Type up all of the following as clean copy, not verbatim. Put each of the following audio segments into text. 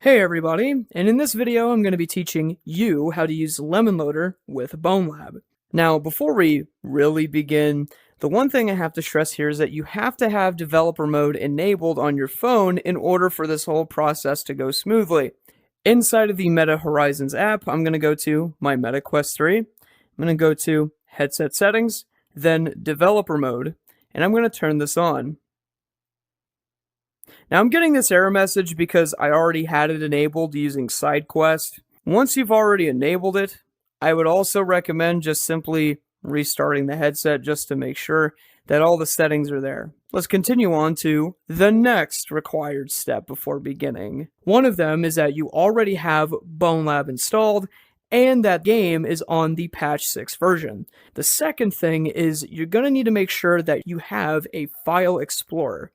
Hey everybody, and in this video I'm going to be teaching you how to use LemonLoader with BoneLab. Now before we really begin, the one thing I have to stress here is that you have to have developer mode enabled on your phone in order for this whole process to go smoothly. Inside of the Meta Horizons app, I'm going to go to my Meta Quest 3, I'm going to go to Headset Settings, then Developer Mode, and I'm going to turn this on. Now I'm getting this error message because I already had it enabled using SideQuest. Once you've already enabled it, I would also recommend just simply restarting the headset just to make sure that all the settings are there. Let's continue on to the next required step before beginning. One of them is that you already have BONELAB installed and that game is on the patch 6 version. The second thing is you're going to need to make sure that you have a file explorer.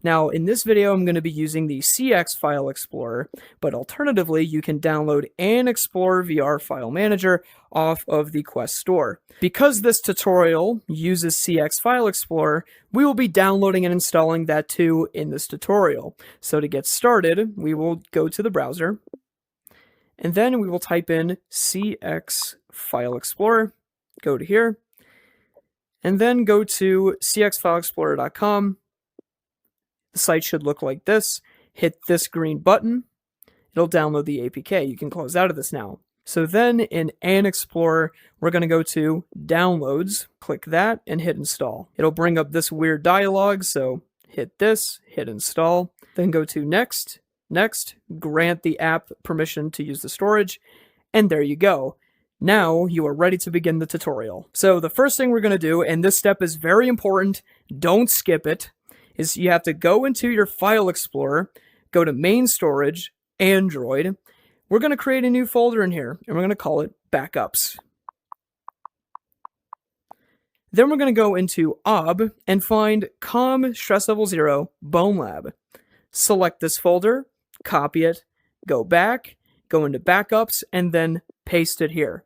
Now in this video I'm going to be using the CX file explorer, but alternatively you can download AnExplorer VR file manager off of the Quest store. Because this tutorial uses CX file explorer, we will be downloading and installing that too in this tutorial. So to get started, we will go to the browser, and then we will type in CX File Explorer, go to here, and then go to cxfileexplorer.com. The site should look like this. Hit this green button. It'll download the APK. You can close out of this now. So then in AnExplorer, we're going to go to Downloads, click that, and hit Install. It'll bring up this weird dialog, so hit this, hit Install, then go to Next. Next, grant the app permission to use the storage, and there you go. Now you are ready to begin the tutorial. So the first thing we're going to do, and this step is very important, don't skip it, is you have to go into your File Explorer, go to Main Storage, Android. We're going to create a new folder in here, and we're going to call it Backups. Then we're going to go into OB and find COM stress level 0 BONELAB. Select this folder, copy it, go back, go into backups, and then paste it here.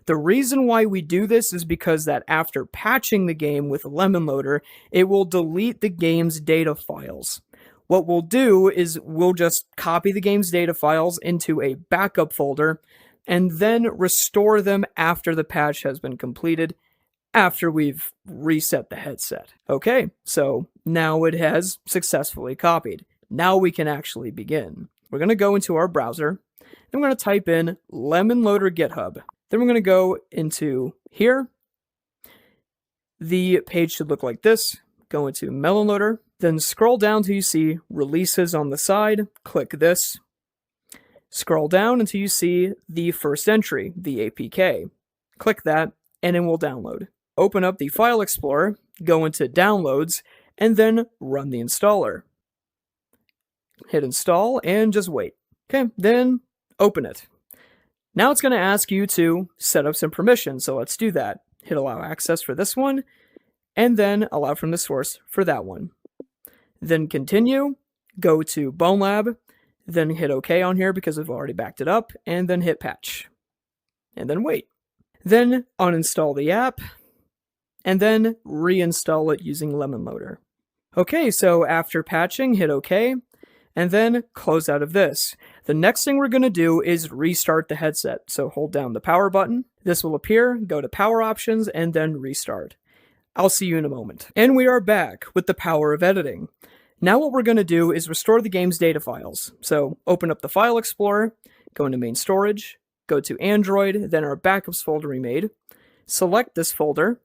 The reason why we do this is because that after patching the game with LemonLoader, it will delete the game's data files. What we'll do is we'll just copy the game's data files into a backup folder and then restore them after the patch has been completed, after we've reset the headset. Okay, so now it has successfully copied. Now we can actually begin. We're going to go into our browser, and we're going to type in LemonLoader GitHub. Then we're going to go into here. The page should look like this. Go into LemonLoader, then scroll down till you see releases on the side. Click this. Scroll down until you see the first entry, the APK. Click that, and it will download. Open up the File Explorer, go into Downloads, and then run the installer. Hit install and just wait. Okay, then open it. Now it's going to ask you to set up some permissions, so let's do that. Hit allow access for this one, and then allow from the source for that one. Then continue, go to BONELAB, then hit OK on here because we've already backed it up, and then hit patch. And then wait. Then uninstall the app, and then reinstall it using LemonLoader. Okay, so after patching, hit OK. And then close out of this. The next thing we're going to do is restart the headset. So hold down the power button. This will appear, go to power options, and then restart. I'll see you in a moment. And we are back with the power of editing. Now what we're going to do is restore the game's data files. So open up the File Explorer, go into Main Storage, go to Android, then our Backups folder we made. Select this folder,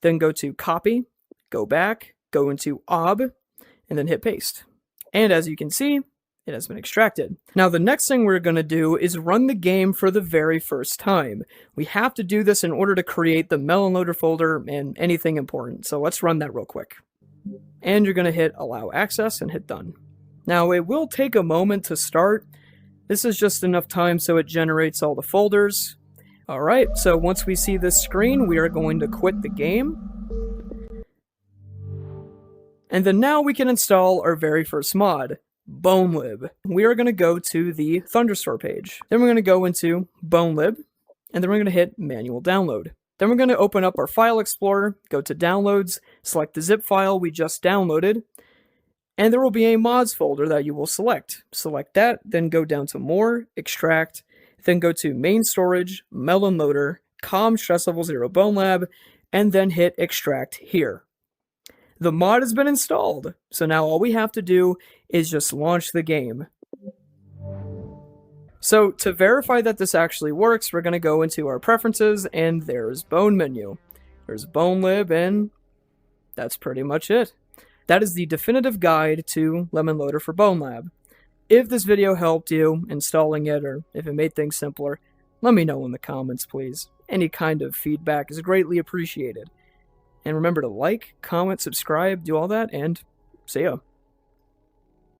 then go to Copy, go back, go into OB, and then hit Paste. And as you can see, it has been extracted. Now the next thing we're going to do is run the game for the very first time. We have to do this in order to create the LemonLoader folder and anything important. So let's run that real quick. And you're going to hit allow access and hit done. Now it will take a moment to start. This is just enough time so it generates all the folders. Alright, so once we see this screen, we are going to quit the game. And then now we can install our very first mod, BoneLib. We are going to go to the Thunderstore page. Then we're going to go into BoneLib, and then we're going to hit Manual Download. Then we're going to open up our File Explorer, go to Downloads, select the zip file we just downloaded, and there will be a mods folder that you will select. Select that, then go down to More, Extract, then go to Main Storage, LemonLoader, COM Stress Level 0 BONELAB, and then hit Extract here. The mod has been installed, so now all we have to do is just launch the game. So to verify that this actually works, we're going to go into our preferences, and there's Bone menu. There's BoneLib, and that's pretty much it. That is the definitive guide to LemonLoader for BONELAB. If this video helped you installing it, or if it made things simpler, let me know in the comments, please. Any kind of feedback is greatly appreciated. And remember to like, comment, subscribe, do all that, and see ya.